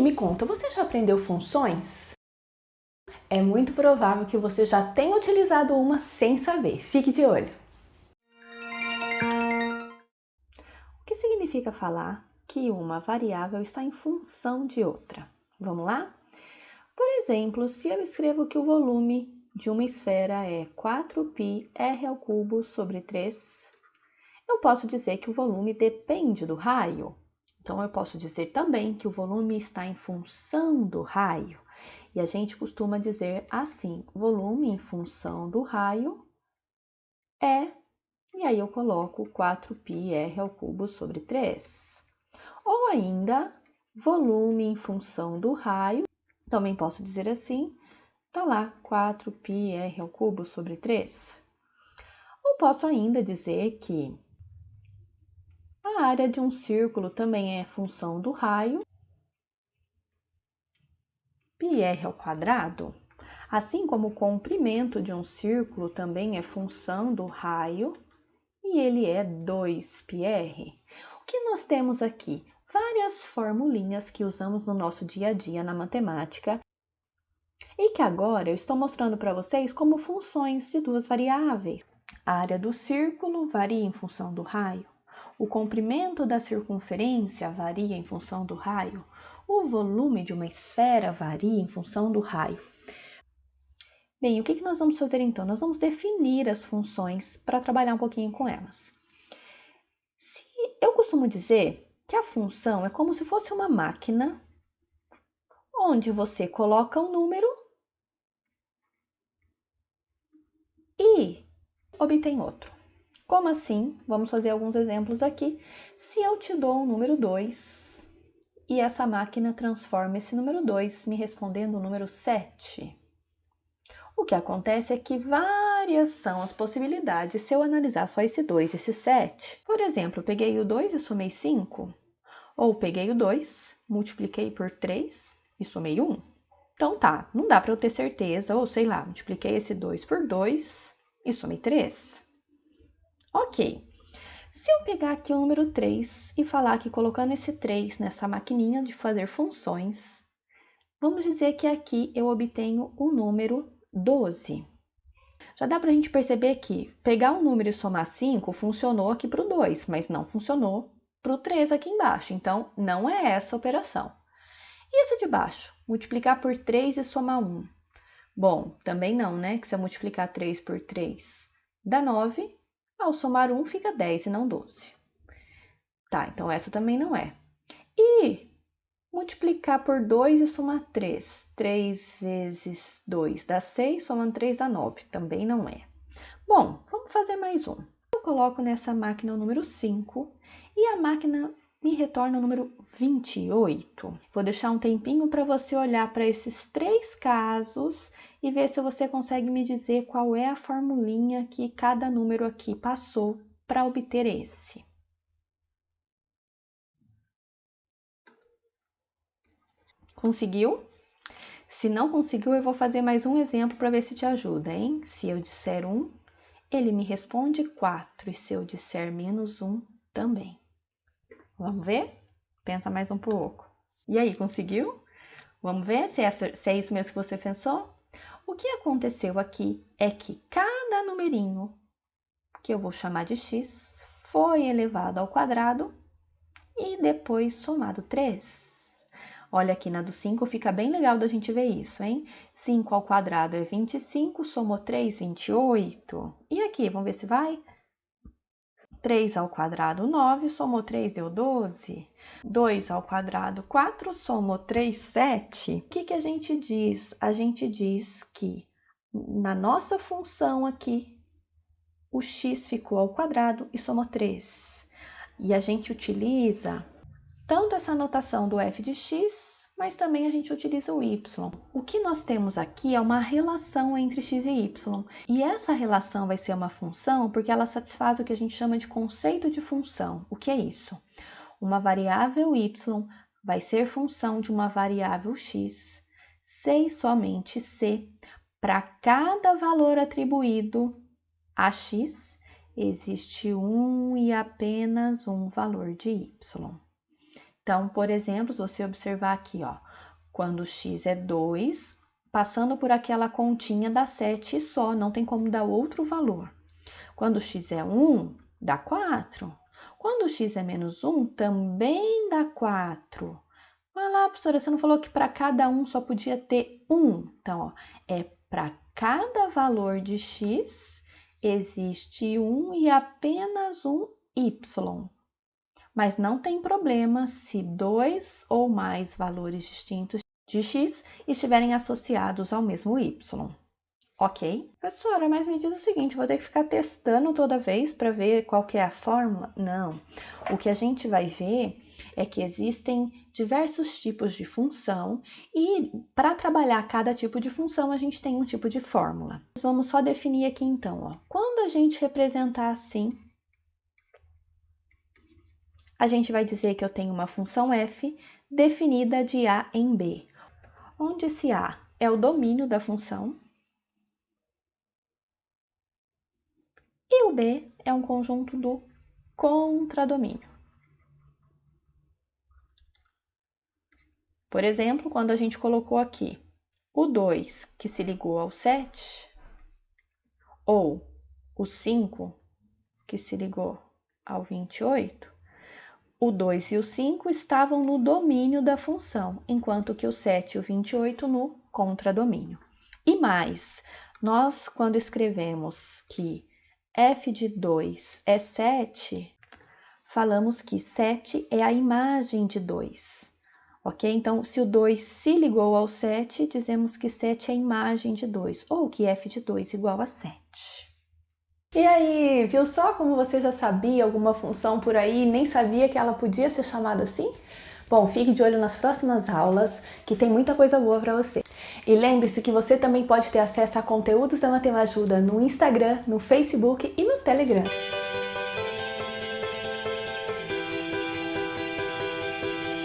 aí, me conta, você já aprendeu funções? É muito provável que você já tenha utilizado uma sem saber. Fique de olho! O que significa falar que uma variável está em função de outra? Vamos lá? Por exemplo, se eu escrevo que o volume de uma esfera é 4πr² sobre 3, eu posso dizer que o volume depende do raio. Então, eu posso dizer também que o volume está em função do raio. E a gente costuma dizer assim, volume em função do raio é, e aí eu coloco 4πr³ sobre 3. Ou ainda, volume em função do raio, também posso dizer assim, tá lá, 4πr³ sobre 3. Ou posso ainda dizer que a área de um círculo também é função do raio, πr², assim como o comprimento de um círculo também é função do raio, e ele é 2πr. O que nós temos aqui? Várias formulinhas que usamos no nosso dia a dia na matemática, e que agora eu estou mostrando para vocês como funções de duas variáveis. A área do círculo varia em função do raio. O comprimento da circunferência varia em função do raio. O volume de uma esfera varia em função do raio. Bem, o que nós vamos fazer então? Nós vamos definir as funções para trabalhar um pouquinho com elas. Eu costumo dizer que a função é como se fosse uma máquina onde você coloca um número e obtém outro. Como assim? Vamos fazer alguns exemplos aqui. Se eu te dou o número 2 e essa máquina transforma esse número 2 me respondendo o número 7. O que acontece é que várias são as possibilidades se eu analisar só esse 2 e esse 7. Por exemplo, eu peguei o 2 e somei 5. Ou peguei o 2, multipliquei por 3 e somei 1. Então tá, não dá para eu ter certeza, ou sei lá, multipliquei esse 2 por 2 e somei 3. Ok, se eu pegar aqui o número 3 e falar que colocando esse 3 nessa maquininha de fazer funções, vamos dizer que aqui eu obtenho o número 12. Já dá para a gente perceber que pegar um número e somar 5 funcionou aqui para o 2, mas não funcionou para o 3 aqui embaixo, então não é essa a operação. E essa de baixo? Multiplicar por 3 e somar 1. Bom, também não, né? Que se eu multiplicar 3 por 3 dá 9. Ao somar 1 fica 10 e não 12. Tá, então essa também não é. E multiplicar por 2 e somar 3. 3 vezes 2 dá 6, somando 3 dá 9. Também não é. Bom, vamos fazer mais um. Eu coloco nessa máquina o número 5 e a máquina me retorna o número 28. Vou deixar um tempinho para você olhar para esses 3 casos e ver se você consegue me dizer qual é a formulinha que cada número aqui passou para obter esse. Conseguiu? Se não conseguiu, eu vou fazer mais um exemplo para ver se te ajuda, hein? Se eu disser 1, ele me responde 4, e se eu disser menos 1, também. Vamos ver? Pensa mais um pouco. E aí, conseguiu? Vamos ver se é isso mesmo que você pensou? O que aconteceu aqui é que cada numerinho, que eu vou chamar de x, foi elevado ao quadrado e depois somado 3. Olha aqui, na do 5 fica bem legal da gente ver isso, hein? 5 ao quadrado é 25, somou 3, 28. E aqui, vamos ver se vai? 3 ao quadrado, 9, somou 3, deu 12. 2 ao quadrado, 4, somou 3, 7. O que a gente diz? A gente diz que na nossa função aqui, o x ficou ao quadrado e somou 3. E a gente utiliza tanto essa notação do f de x, mas também a gente utiliza o y. O que nós temos aqui é uma relação entre x e y. E essa relação vai ser uma função porque ela satisfaz o que a gente chama de conceito de função. O que é isso? Uma variável y vai ser função de uma variável x, se e somente se para cada valor atribuído a x existe um e apenas um valor de y. Então, por exemplo, se você observar aqui, ó, Quando x é 2, passando por aquela continha dá 7 só, não tem como dar outro valor. Quando x é 1, dá 4. Quando x é menos 1, também dá 4. Vai lá, professora, você não falou que para cada um só podia ter 1? Então, ó, é para cada valor de x, existe 1 e apenas um y. Mas não tem problema se 2 ou mais valores distintos de x estiverem associados ao mesmo y. Ok? Professora, mas me diz o seguinte, vou ter que ficar testando toda vez para ver qual que é a fórmula? Não. O que a gente vai ver é que existem diversos tipos de função e para trabalhar cada tipo de função a gente tem um tipo de fórmula. Vamos só definir aqui então, ó. Quando a gente representar assim, a gente vai dizer que eu tenho uma função f definida de a em b, onde esse a é o domínio da função e o b é um conjunto do contradomínio. Por exemplo, quando a gente colocou aqui o 2 que se ligou ao 7, ou o 5 que se ligou ao 28, o 2 e o 5 estavam no domínio da função, enquanto que o 7 e o 28 no contradomínio. E mais, nós quando escrevemos que f de 2 é 7, falamos que 7 é a imagem de 2. Ok? Então, se o 2 se ligou ao 7, dizemos que 7 é a imagem de 2, ou que f de 2 igual a 7. E aí, viu só como você já sabia alguma função por aí e nem sabia que ela podia ser chamada assim? Bom, fique de olho nas próximas aulas, que tem muita coisa boa para você. E lembre-se que você também pode ter acesso a conteúdos da Matemajuda no Instagram, no Facebook e no Telegram.